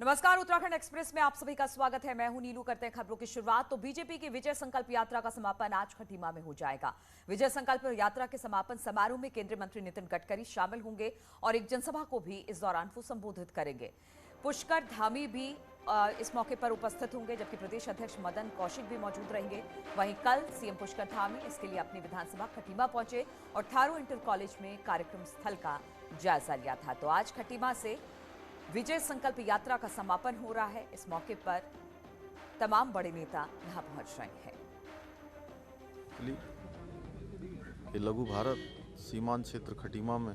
नमस्कार, उत्तराखंड एक्सप्रेस में आप सभी का स्वागत है। मैं हूं नीलू। करते हैं खबरों की शुरुआत। तो बीजेपी की विजय संकल्प यात्रा का समापन आज खटीमा में हो जाएगा। विजय संकल्प यात्रा के समापन समारोह में केंद्रीय मंत्री नितिन गडकरी शामिल होंगे और एक जनसभा को भी इस दौरान वो संबोधित करेंगे। पुष्कर धामी भी इस मौके पर उपस्थित होंगे, जबकि प्रदेश अध्यक्ष मदन कौशिक भी मौजूद रहेंगे। वहीं कल सीएम पुष्कर धामी इसके लिए अपनी विधानसभा खटीमा पहुंचे और थारू इंटर कॉलेज में कार्यक्रम स्थल का जायजा लिया था। तो आज खटीमा से विजय संकल्प यात्रा का समापन हो रहा है। इस मौके पर तमाम बड़े नेता यहां पहुंच रहे हैं। ये लघु भारत सीमांत क्षेत्र खटीमा में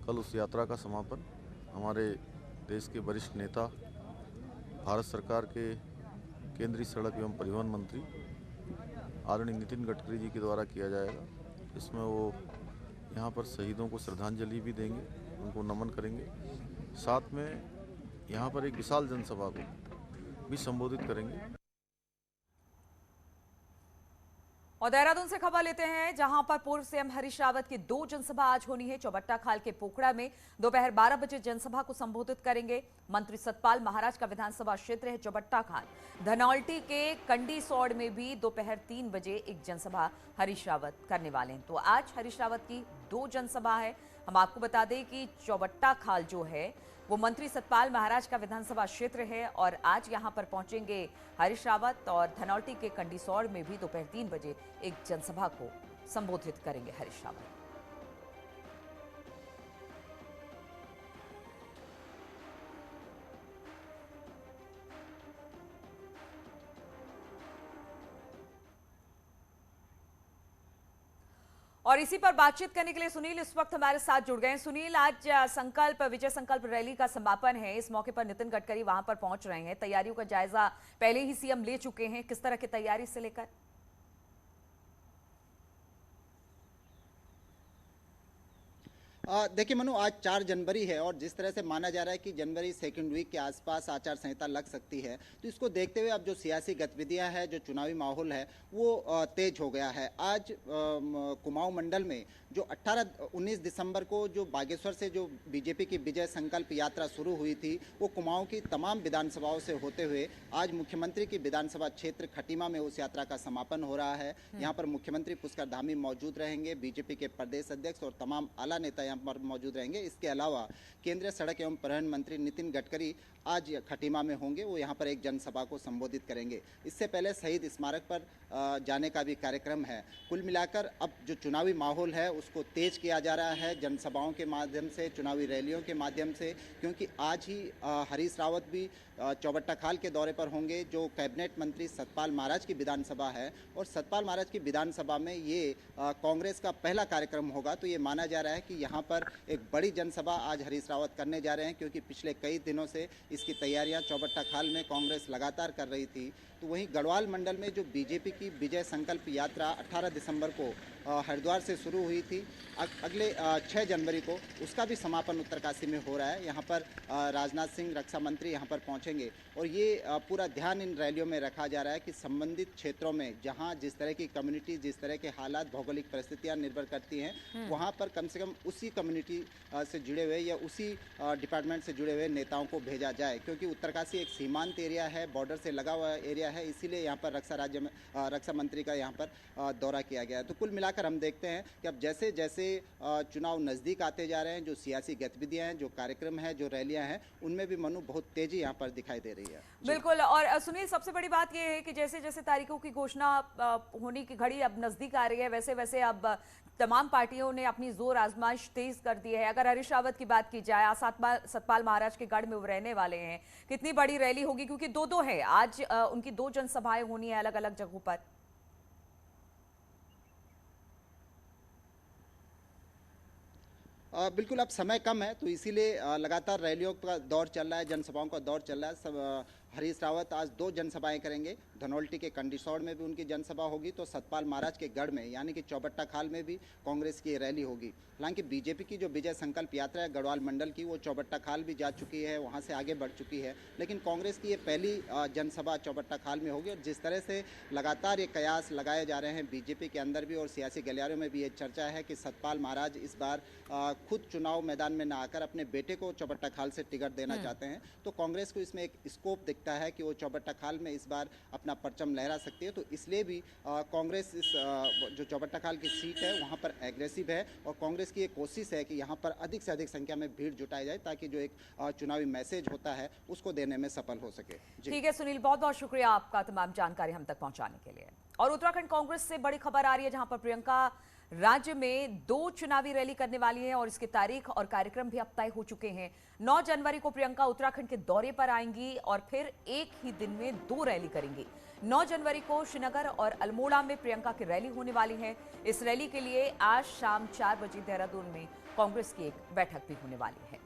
कल उस यात्रा का समापन हमारे देश के वरिष्ठ नेता, भारत सरकार के केंद्रीय सड़क एवं परिवहन मंत्री आदरणीय नितिन गडकरी जी के द्वारा किया जाएगा। इसमें वो यहाँ पर शहीदों को श्रद्धांजलि भी देंगे, उनको नमन करेंगे। साथ में यहाँ पर एक विशाल जनसभा को भी संबोधित करेंगे। और देहरादून से खबर लेते हैं, जहां पर पूर्व सीएम हरीश रावत की 2 जनसभा आज होनी है। चौबट्टा खाल के पोखड़ा में दोपहर 12 बजे जनसभा को संबोधित करेंगे। मंत्री सतपाल महाराज का विधानसभा क्षेत्र है चौबट्टा खाल। धनौल्टी के कंडीसौड़ में भी दोपहर 3 बजे एक जनसभा हरीश रावत करने वाले हैं। तो आज हरीश रावत की 2 जनसभा है। हम आपको बता दें कि चौबट्टा खाल जो है वो मंत्री सतपाल महाराज का विधानसभा क्षेत्र है और आज यहां पर पहुंचेंगे हरीश रावत और धनौल्टी के कंडीसौड़ में भी दोपहर 3 बजे एक जनसभा को संबोधित करेंगे हरीश रावत। और इसी पर बातचीत करने के लिए सुनील इस वक्त हमारे साथ जुड़ गए हैं। सुनील, आज विजय संकल्प रैली का समापन है। इस मौके पर नितिन गडकरी वहां पर पहुंच रहे हैं। तैयारियों का जायजा पहले ही सीएम ले चुके हैं। किस तरह की तैयारी से लेकर? देखिए मनु, आज 4 जनवरी है और जिस तरह से माना जा रहा है कि जनवरी सेकंड वीक के आसपास आचार संहिता लग सकती है, तो इसको देखते हुए अब जो सियासी गतिविधियां हैं, जो चुनावी माहौल है, वो तेज हो गया है। आज कुमाऊं मंडल में जो 18-19 दिसंबर को जो बागेश्वर से जो बीजेपी की विजय संकल्प यात्रा शुरू हुई थी, वो कुमाऊं की तमाम विधानसभाओं से होते हुए आज मुख्यमंत्री की विधानसभा क्षेत्र खटीमा में उस यात्रा का समापन हो रहा है। यहाँ पर मुख्यमंत्री पुष्कर धामी मौजूद रहेंगे, बीजेपी के प्रदेश अध्यक्ष और तमाम आला नेता यहाँ पर मौजूद रहेंगे। इसके अलावा केंद्रीय सड़क एवं परिवहन मंत्री नितिन गडकरी आज खटीमा में होंगे। वो यहाँ पर एक जनसभा को संबोधित करेंगे। इससे पहले शहीद स्मारक पर जाने का भी कार्यक्रम है। कुल मिलाकर अब जो चुनावी माहौल है उसको तेज किया जा रहा है, जनसभाओं के माध्यम से, चुनावी रैलियों के माध्यम से, क्योंकि आज ही हरीश रावत भी चौबट्टा खाल के दौरे पर होंगे, जो कैबिनेट मंत्री सतपाल महाराज की विधानसभा है। और सतपाल महाराज की विधानसभा में ये कांग्रेस का पहला कार्यक्रम होगा। तो ये माना जा रहा है कि यहाँ पर एक बड़ी जनसभा आज हरीश रावत करने जा रहे हैं, क्योंकि पिछले कई दिनों से इसकी तैयारियां चौबट्टा खाल में कांग्रेस लगातार कर रही थी। तो वहीं गढ़वाल मंडल में जो बीजेपी की विजय संकल्प यात्रा 18 दिसंबर को हरिद्वार से शुरू हुई थी, अगले 6 जनवरी को उसका भी समापन उत्तरकाशी में हो रहा है। यहाँ पर राजनाथ सिंह रक्षा मंत्री यहाँ पर पहुँचेंगे और ये पूरा ध्यान इन रैलियों में रखा जा रहा है कि संबंधित क्षेत्रों में जहाँ जिस तरह की कम्युनिटी, जिस तरह के हालात, भौगोलिक परिस्थितियाँ निर्भर करती हैं, वहाँ पर कम से कम उसी कम्युनिटी से जुड़े हुए या उसी डिपार्टमेंट से जुड़े हुए नेताओं को भेजा जाए, क्योंकि उत्तरकाशी एक सीमांत एरिया है, बॉर्डर से लगा हुआ एरिया है। इसीलिए यहाँ पर रक्षा मंत्री का यहाँ पर दौरा किया गया है। तो कुल मिलाकर हम देखते हैं कि अब जैसे जैसे चुनाव नज़दीक आते जा रहे हैं, जो सियासी गतिविधियां हैं, जो कार्यक्रम हैं, जो रैलियां हैं, उनमें भी मनु बहुत तेजी यहाँ पर दिखाई दे रही है। बिल्कुल। और सुनील, सबसे बड़ी बात यह है कि जैसे जैसे तारीखों की घोषणा होने की घड़ी अब नजदीक आ रही है, वैसे वैसे अब तमाम पार्टियों ने अपनी जोर आजमाइश तेज कर दी है। अगर हरीश रावत की बात की जाए, सतपाल महाराज के गढ़ में वो रहने वाले हैं, कितनी बड़ी रैली होगी, क्योंकि 2-2 है आज उनकी 2 जनसभाएं होनी है अलग अलग जगहों पर। बिल्कुल, अब समय कम है तो इसीलिए लगातार रैलियों का दौर चल रहा है, जनसभाओं का दौर चल रहा है। सब हरीश रावत आज 2 जनसभाएं करेंगे। धनौल्टी के कंडीसौड़ में भी उनकी जनसभा होगी, तो सतपाल महाराज के गढ़ में यानी कि चौबट्टा खाल में भी कांग्रेस की रैली होगी। हालांकि बीजेपी की जो विजय संकल्प यात्रा है गढ़वाल मंडल की, वो चौबट्टा खाल भी जा चुकी है, वहां से आगे बढ़ चुकी है, लेकिन कांग्रेस की ये पहली जनसभा चौबट्टा खाल में होगी। और जिस तरह से लगातार ये कयास लगाए जा रहे हैं बीजेपी के अंदर भी और सियासी गलियारों में भी ये चर्चा है कि सतपाल महाराज इस बार खुद चुनाव मैदान में न आकर अपने बेटे को चौबट्टा खाल से टिकट देना चाहते हैं, तो कांग्रेस को इसमें एक स्कोप दिखता है कि वो चौबट्टा खाल में इस बार अपना परचम लहरा सकती है। तो इसलिए भी कांग्रेस इस जो चौबट्टा खाल की सीट है वहां पर एग्रेसिव है और कांग्रेस की एक कोशिश है कि यहां पर अधिक से अधिक संख्या में भीड़ जुटाई जाए ताकि जो एक चुनावी मैसेज होता है उसको देने में सफल हो सके। ठीक है सुनील, बहुत बहुत शुक्रिया आपका तमाम जानकारी हम तक पहुंचाने के लिए। और उत्तराखंड कांग्रेस से बड़ी खबर आ रही है, जहां पर प्रियंका राज्य में 2 चुनावी रैली करने वाली हैं और इसकी तारीख और कार्यक्रम भी अब तय हो चुके हैं। 9 जनवरी को प्रियंका उत्तराखंड के दौरे पर आएंगी और फिर एक ही दिन में 2 रैली करेंगी। 9 जनवरी को श्रीनगर और अल्मोड़ा में प्रियंका की रैली होने वाली है। इस रैली के लिए आज शाम 4 बजे देहरादून में कांग्रेस की एक बैठक भी होने वाली है।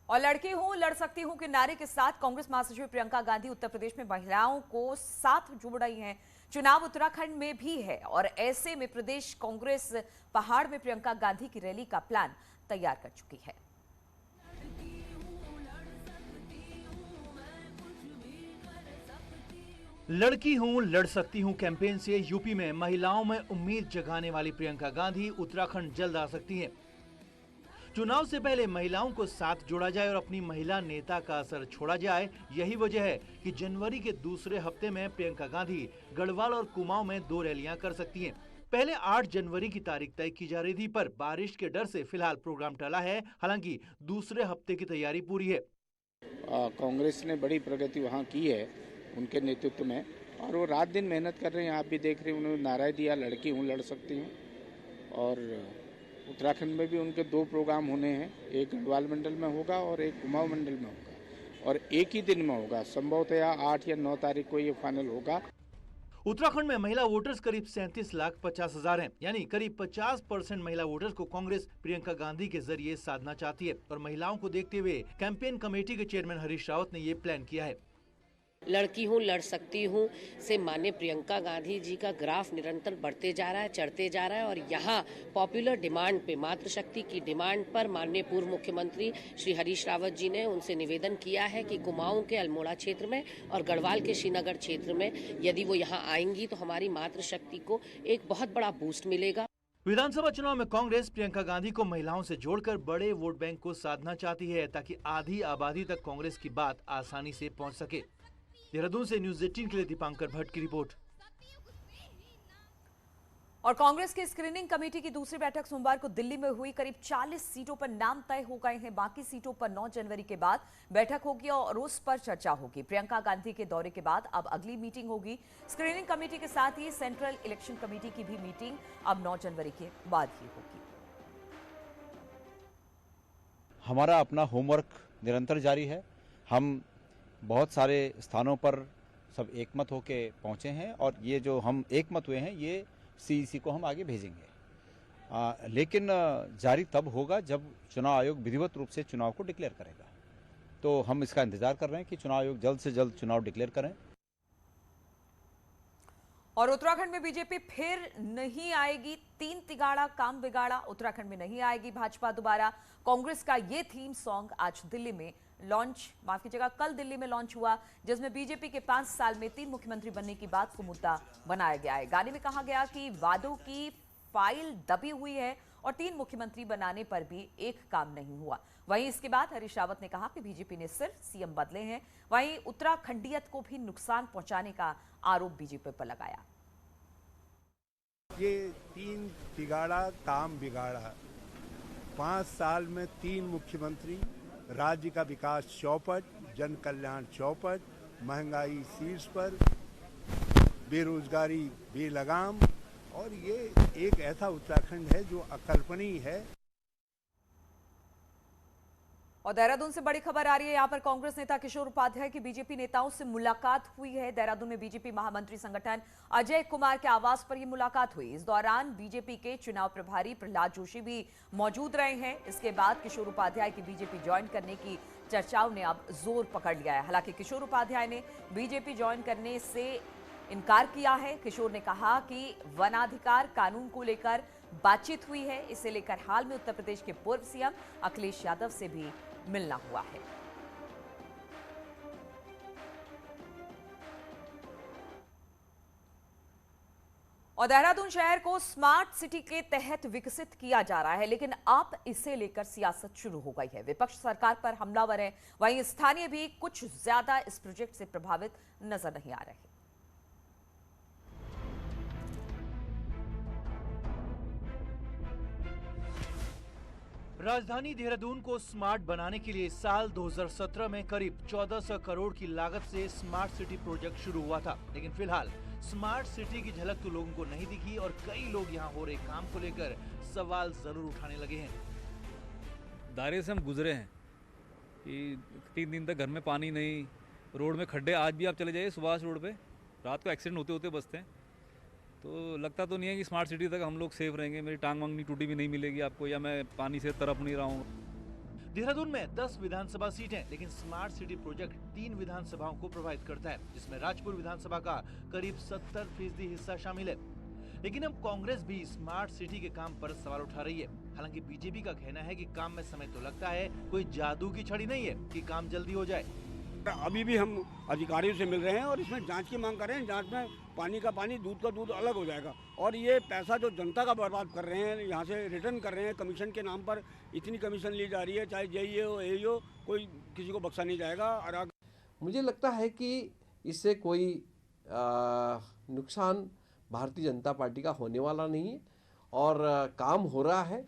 और लड़की हूं लड़ सकती हूं के नारे के साथ कांग्रेस महासचिव प्रियंका गांधी उत्तर प्रदेश में महिलाओं को साथ जोड़ रही हैं। चुनाव उत्तराखंड में भी है और ऐसे में प्रदेश कांग्रेस पहाड़ में प्रियंका गांधी की रैली का प्लान तैयार कर चुकी है। लड़की हूं लड़ सकती हूं कैंपेन से यूपी में महिलाओं में उम्मीद जगाने वाली प्रियंका गांधी उत्तराखंड जल्द आ सकती हैं। चुनाव से पहले महिलाओं को साथ जोड़ा जाए और अपनी महिला नेता का असर छोड़ा जाए, यही वजह है कि जनवरी के दूसरे हफ्ते में प्रियंका गांधी गढ़वाल और कुमाऊं में 2 रैलियां कर सकती हैं। पहले 8 जनवरी की तारीख तय की जा रही थी, पर बारिश के डर से फिलहाल प्रोग्राम टला है। हालांकि दूसरे हफ्ते की तैयारी पूरी है। कांग्रेस ने बड़ी प्रगति वहाँ की है उनके नेतृत्व में और वो रात दिन मेहनत कर रहे हैं। आप भी देख रहे हैं, उन्होंने नारा दिया लड़की हूँ लड़ सकती हूँ। और उत्तराखंड में भी उनके 2 प्रोग्राम होने हैं, एक गढ़वाल मंडल में होगा और एक कुमाऊं मंडल में होगा और एक ही दिन में होगा। संभवतः 8 या 9 तारीख को ये फाइनल होगा। उत्तराखंड में महिला वोटर्स करीब 37,50,000 हैं, यानी करीब 50% महिला वोटर्स को कांग्रेस प्रियंका गांधी के जरिए साधना चाहती है। और महिलाओं को देखते हुए कैंपेन कमेटी के चेयरमैन हरीश रावत ने ये प्लान किया है। लड़की हूँ लड़ सकती हूँ से माननीय प्रियंका गांधी जी का ग्राफ निरंतर बढ़ते जा रहा है, चढ़ते जा रहा है। और यहाँ पॉपुलर डिमांड पे, मातृशक्ति की डिमांड पर माननीय पूर्व मुख्यमंत्री श्री हरीश रावत जी ने उनसे निवेदन किया है कि कुमाऊं के अल्मोड़ा क्षेत्र में और गढ़वाल के श्रीनगर क्षेत्र में यदि वो यहाँ आएंगी तो हमारी मातृशक्ति को एक बहुत बड़ा बूस्ट मिलेगा। विधानसभा चुनाव में कांग्रेस प्रियंका गांधी को महिलाओं से जोड़कर बड़े वोट बैंक को साधना चाहती है, ताकि आधी आबादी तक कांग्रेस की बात आसानी से पहुंच सके। देहरादून से न्यूज़ 18 के लिए दीपांकर भट्ट की रिपोर्ट। और कांग्रेस की स्क्रीनिंग कमेटी की दूसरी बैठक सोमवार को दिल्ली में हुई। करीब 40 सीटों पर नाम तय हो गए हैं। बाकी सीटों पर 9 जनवरी के बाद बैठक होगी और उस पर चर्चा होगी। प्रियंका गांधी के दौरे के बाद अब अगली मीटिंग होगी। स्क्रीनिंग कमेटी के साथ ही सेंट्रल इलेक्शन कमेटी की भी मीटिंग अब 9 जनवरी के बाद ही होगी। हमारा अपना होमवर्क निरंतर जारी है। हम बहुत सारे स्थानों पर सब एकमत होके पहुंचे हैं और ये जो हम एकमत हुए हैं ये सीईसी को हम आगे भेजेंगे। लेकिन जारी तब होगा जब चुनाव आयोग विधिवत रूप से चुनाव को डिक्लेयर करेगा। तो हम इसका इंतजार कर रहे हैं कि चुनाव आयोग जल्द से जल्द चुनाव डिक्लेयर करें। और उत्तराखंड में बीजेपी फिर नहीं आएगी। 3 तिगाड़ा काम बिगाड़ा। उत्तराखंड में नहीं आएगी भाजपा दोबारा। कांग्रेस का ये थीम सॉन्ग आज दिल्ली में कल दिल्ली में लॉन्च हुआ, जिसमें बीजेपी के 5 साल में 3 मुख्यमंत्री बनने की बात को मुद्दा बनाया गया है। गाने में कहा गया कि वादों की फाइल दबी हुई है और 3 मुख्यमंत्री बनाने पर भी एक काम नहीं हुआ। वहीं इसके बाद हरीश रावत ने कहा कि बीजेपी ने सिर्फ सीएम बदले हैं। वहीं उत्तराखंडियत को भी नुकसान पहुंचाने का आरोप बीजेपी पर लगाया। ये 3 तिगाड़ा काम बिगाड़ा। 5 साल में 3 मुख्यमंत्री, राज्य का विकास चौपट, जन कल्याण चौपट, महंगाई शीर्ष पर, बेरोजगारी बेलगाम। और ये एक ऐसा उत्तराखंड है जो अकल्पनीय है। और देहरादून से बड़ी खबर आ रही है। यहां पर कांग्रेस नेता किशोर उपाध्याय की बीजेपी नेताओं से मुलाकात हुई है। देहरादून में बीजेपी महामंत्री संगठन अजय कुमार के आवास पर यह मुलाकात हुई। इस दौरान बीजेपी के चुनाव प्रभारी प्रहलाद जोशी भी मौजूद रहे हैं। इसके बाद किशोर उपाध्याय की बीजेपी ज्वाइन करने की चर्चाओं ने अब जोर पकड़ लिया है। हालांकि किशोर उपाध्याय ने बीजेपी ज्वाइन करने से इनकार किया है। किशोर ने कहा कि वनाधिकार कानून को लेकर बातचीत हुई है। इसे लेकर हाल में उत्तर प्रदेश के पूर्व सीएम अखिलेश यादव से भी मिलना हुआ है। और देहरादून शहर को स्मार्ट सिटी के तहत विकसित किया जा रहा है, लेकिन अब इसे लेकर सियासत शुरू हो गई है। विपक्ष सरकार पर हमलावर है, वहीं स्थानीय भी कुछ ज्यादा इस प्रोजेक्ट से प्रभावित नजर नहीं आ रहे। राजधानी देहरादून को स्मार्ट बनाने के लिए साल 2017 में करीब 1400 करोड़ की लागत से स्मार्ट सिटी प्रोजेक्ट शुरू हुआ था, लेकिन फिलहाल स्मार्ट सिटी की झलक तो लोगों को नहीं दिखी और कई लोग यहां हो रहे काम को लेकर सवाल जरूर उठाने लगे हैं। दायरे से हम गुजरे हैं कि 3 दिन तक घर में पानी नहीं, रोड में खड्डे। आज भी आप चले जाइए सुभाष रोड पे, रात को एक्सीडेंट होते होते बचते हैं। तो लगता तो नहीं है कि स्मार्ट सिटी तक हम लोग सेफ रहेंगे। मेरी टांग वांग नहीं टूटी भी नहीं मिलेगी आपको, या मैं पानी से तरफ नहीं रहा हूँ। देहरादून में 10 विधानसभा सीटें, लेकिन स्मार्ट सिटी प्रोजेक्ट 3 विधानसभाओं को प्रभावित करता है, जिसमें राजपुर विधानसभा का करीब 70% हिस्सा शामिल है। लेकिन अब कांग्रेस भी स्मार्ट सिटी के काम पर सवाल उठा रही है। हालांकि बीजेपी का कहना है कि काम में समय तो लगता है, कोई जादू की छड़ी नहीं है कि काम जल्दी हो जाए। अभी भी हम अधिकारियों से मिल रहे हैं और इसमें जांच की मांग कर रहे हैं। जांच में पानी का पानी, दूध का दूध अलग हो जाएगा। और ये पैसा जो जनता का बर्बाद कर रहे हैं, यहाँ से रिटर्न कर रहे हैं कमीशन के नाम पर। इतनी कमीशन ली जा रही है, चाहे जेईए हो एई हो, कोई किसी को बख्शा नहीं जाएगा। और मुझे लगता है कि इससे कोई नुकसान भारतीय जनता पार्टी का होने वाला नहीं है और काम हो रहा है।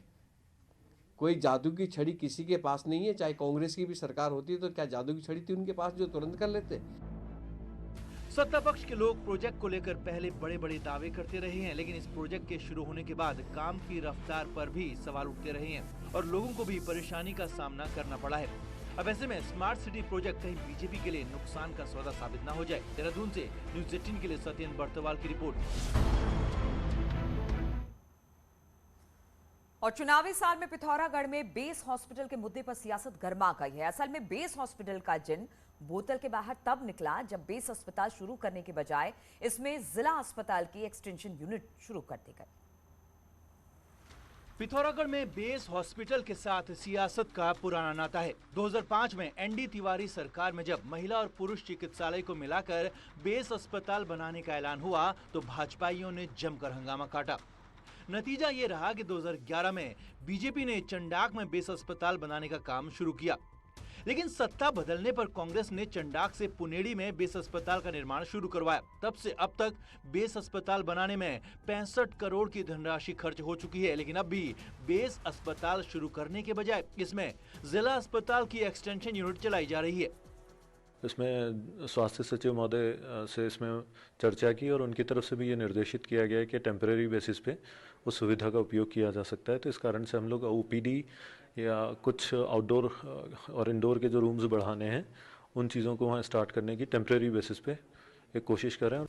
कोई जादू की छड़ी किसी के पास नहीं है। चाहे कांग्रेस की भी सरकार होती है तो क्या जादू की छड़ी थी उनके पास जो तुरंत कर लेते? सत्ता पक्ष के लोग प्रोजेक्ट को लेकर पहले बड़े बड़े दावे करते रहे हैं, लेकिन इस प्रोजेक्ट के शुरू होने के बाद काम की रफ्तार पर भी सवाल उठते रहे हैं और लोगों को भी परेशानी का सामना करना पड़ा है। अब ऐसे में स्मार्ट सिटी प्रोजेक्ट कहीं बीजेपी के लिए नुकसान का सौदा साबित न हो जाए। देहरादून से न्यूज़ 18 के लिए सत्येंद्र बर्तवाल की रिपोर्ट। और चुनावी साल में पिथौरागढ़ में बेस हॉस्पिटल के मुद्दे पर सियासत गर्मा गई है। असल में बेस हॉस्पिटल का जिन बोतल के बाहर तब निकला जब बेस अस्पताल शुरू करने के बजाय इसमें जिला अस्पताल की एक्सटेंशन यूनिट शुरू कर दी गई। पिथौरागढ़ में बेस हॉस्पिटल के साथ सियासत का पुराना नाता है। 2005 में एनडी तिवारी सरकार में जब महिला और पुरुष चिकित्सालय को मिलाकर बेस अस्पताल बनाने का ऐलान हुआ तो भाजपाइयों ने जमकर हंगामा काटा। नतीजा ये रहा कि 2011 में बीजेपी ने चंडाक में बेस अस्पताल बनाने का काम शुरू किया, लेकिन सत्ता बदलने पर कांग्रेस ने चंडाक से पुनेड़ी में बेस अस्पताल का निर्माण शुरू करवाया। तब से अब तक बेस अस्पताल बनाने में 65 करोड़ की धनराशि खर्च हो चुकी है, लेकिन अब भी बेस अस्पताल शुरू करने के बजाय इसमें जिला अस्पताल की एक्सटेंशन यूनिट चलाई जा रही है। इसमें स्वास्थ्य सचिव महोदय से इसमें चर्चा की और उनकी तरफ से भी ये निर्देशित किया गया है कि टेम्परेरी बेसिस पे उस सुविधा का उपयोग किया जा सकता है। तो इस कारण से हम लोग ओपीडी या कुछ आउटडोर और इंडोर के जो रूम्स बढ़ाने हैं उन चीज़ों को वहाँ स्टार्ट करने की टेम्परेरी बेसिस पे एक कोशिश कर रहे हैं।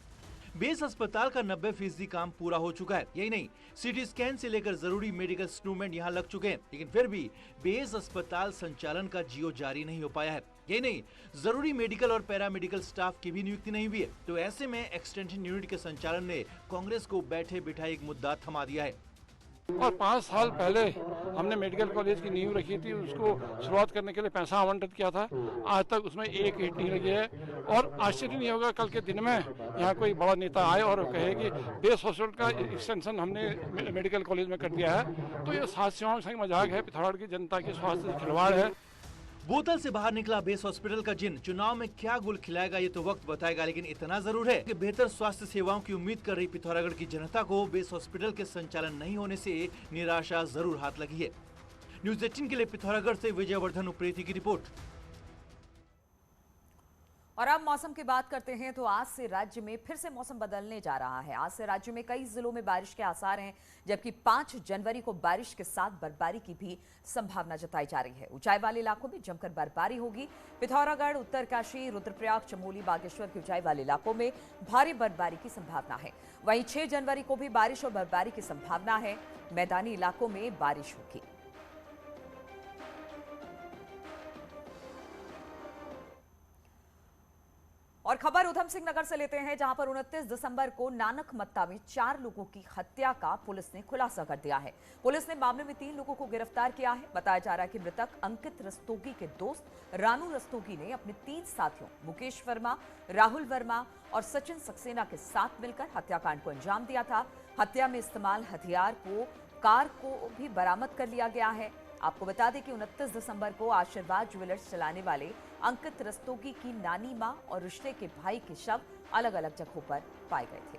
बेस अस्पताल का 90% काम पूरा हो चुका है। यही नहीं, सीटी स्कैन से लेकर जरूरी मेडिकल इंस्ट्रूमेंट यहाँ लग चुके हैं, लेकिन फिर भी बेस अस्पताल संचालन का जियो जारी नहीं हो पाया है। यही नहीं, जरूरी मेडिकल और पैरामेडिकल स्टाफ की भी नियुक्ति नहीं हुई है। तो ऐसे में एक्सटेंशन यूनिट के संचालन ने कांग्रेस को बैठे बिठाए एक मुद्दा थमा दिया है। और 5 साल पहले हमने मेडिकल कॉलेज की नींव रखी थी, उसको शुरुआत करने के लिए पैसा आवंटित किया था। आज तक उसमें एक ईंट नहीं लगी है और आश्चर्य नहीं होगा कल के दिन में यहाँ कोई बड़ा नेता आए और कहे कि बेस हॉस्पिटल का एक्सटेंशन हमने मेडिकल कॉलेज में कर दिया है। तो ये स्वास्थ्य सेवाओं का मजाक है, पिथौरागढ़ की जनता की स्वास्थ्य से खिलवाड़ है। बोतल से बाहर निकला बेस हॉस्पिटल का जिन चुनाव में क्या गुल खिलाएगा ये तो वक्त बताएगा, लेकिन इतना जरूर है कि बेहतर स्वास्थ्य सेवाओं की उम्मीद कर रही पिथौरागढ़ की जनता को बेस हॉस्पिटल के संचालन नहीं होने से निराशा जरूर हाथ लगी है। न्यूज़ 18 के लिए पिथौरागढ़ से विजयवर्धन उप्रेती की रिपोर्ट। और अब मौसम की बात करते हैं तो आज से राज्य में फिर से मौसम बदलने जा रहा है। आज से राज्य में कई जिलों में बारिश के आसार हैं, जबकि 5 जनवरी को बारिश के साथ बर्फबारी की भी संभावना जताई जा रही है। ऊंचाई वाले इलाकों में जमकर बर्फबारी होगी। पिथौरागढ़, उत्तरकाशी, रुद्रप्रयाग, चमोली, बागेश्वर के ऊंचाई वाले इलाकों में भारी बर्फबारी की संभावना है। वहीं 6 जनवरी को भी बारिश और बर्फबारी की संभावना है। मैदानी इलाकों में बारिश होगी। और खबर उधम सिंह नगर से लेते हैं, जहां पर 29 दिसंबर को नानकमत्ता में 4 लोगों की हत्या का पुलिस ने खुलासा कर दिया है। पुलिस ने मामले में 3 लोगों को गिरफ्तार किया है। बताया जा रहा है कि मृतक अंकित रस्तोगी के दोस्त रानू रस्तोगी ने अपने 3 साथियों मुकेश वर्मा, राहुल वर्मा और सचिन सक्सेना के साथ मिलकर हत्याकांड को अंजाम दिया था। हत्या में इस्तेमाल हथियार को कार को भी बरामद कर लिया गया है। आपको बता दें कि 29 दिसंबर को आशीर्वाद ज्वेलर्स चलाने वाले अंकित रस्तोगी की नानी मां और रिश्ते के भाई के शव अलग अलग जगहों पर पाए गए थे।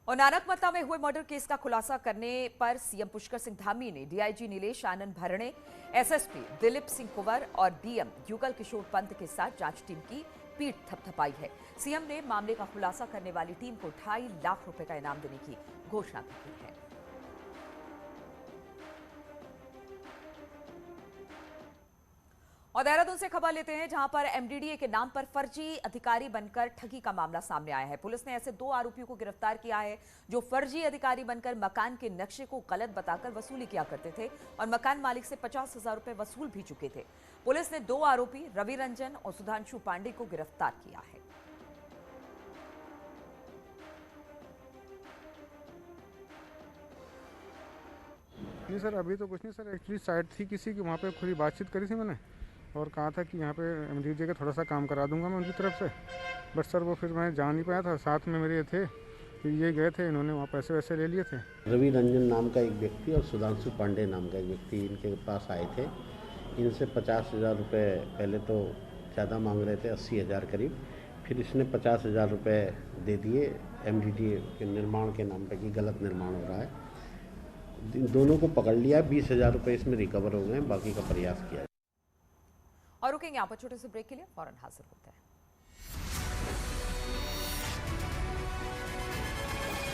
और नानकमत्ता में हुए मर्डर केस का खुलासा करने पर सीएम पुष्कर सिंह धामी ने डीआईजी नीलेश आनंद भरणे, एसएसपी दिलीप सिंह कुंवर और डीएम युगल किशोर पंत के साथ जांच टीम की पीठ थपथपाई है। सीएम ने मामले का खुलासा करने वाली टीम को 2.5 लाख रुपए का इनाम देने की घोषणा की है। और देहरादून से खबर लेते हैं, जहां पर एमडीडीए के नाम पर फर्जी अधिकारी बनकर ठगी का मामला सामने आया है। पुलिस ने ऐसे 2 आरोपियों को गिरफ्तार किया है, जो फर्जी अधिकारी बनकर मकान के नक्शे को गलत बताकर वसूली किया करते थे और मकान मालिक से 50,000 रुपए वसूल भी चुके थे। पुलिस ने 2 आरोपी रवि रंजन और सुधांशु पांडे को गिरफ्तार किया है। नहीं सर, अभी तो कुछ नहीं सर। एक्चुअली साइड थी किसी की, वहाँ पे खुद ही बातचीत करी थी मैंने और कहा था कि यहाँ पे एमडीजे का थोड़ा सा काम करा दूंगा मैं उनकी तरफ से। बट सर वो फिर मैं जा नहीं पाया था, साथ में मेरे थे, फिर ये गए थे, इन्होंने वहाँ पैसे वैसे ले लिए थे। रवि रंजन नाम का एक व्यक्ति और सुधांशु पांडे नाम का एक व्यक्ति इनके पास आए थे। इनसे 50,000 रुपये पहले तो ज़्यादा मांग रहे थे, 80,000 करीब। फिर इसने 50,000 रुपये दे दिए एमडीडीए के निर्माण के नाम पर कि गलत निर्माण हो रहा है। दोनों को पकड़ लिया, 20,000 रुपये इसमें रिकवर हो गए, बाकी का प्रयास किया। और रुकेंगे यहाँ पर छोटे से ब्रेक के लिए, फौरन हाजिर होते हैं।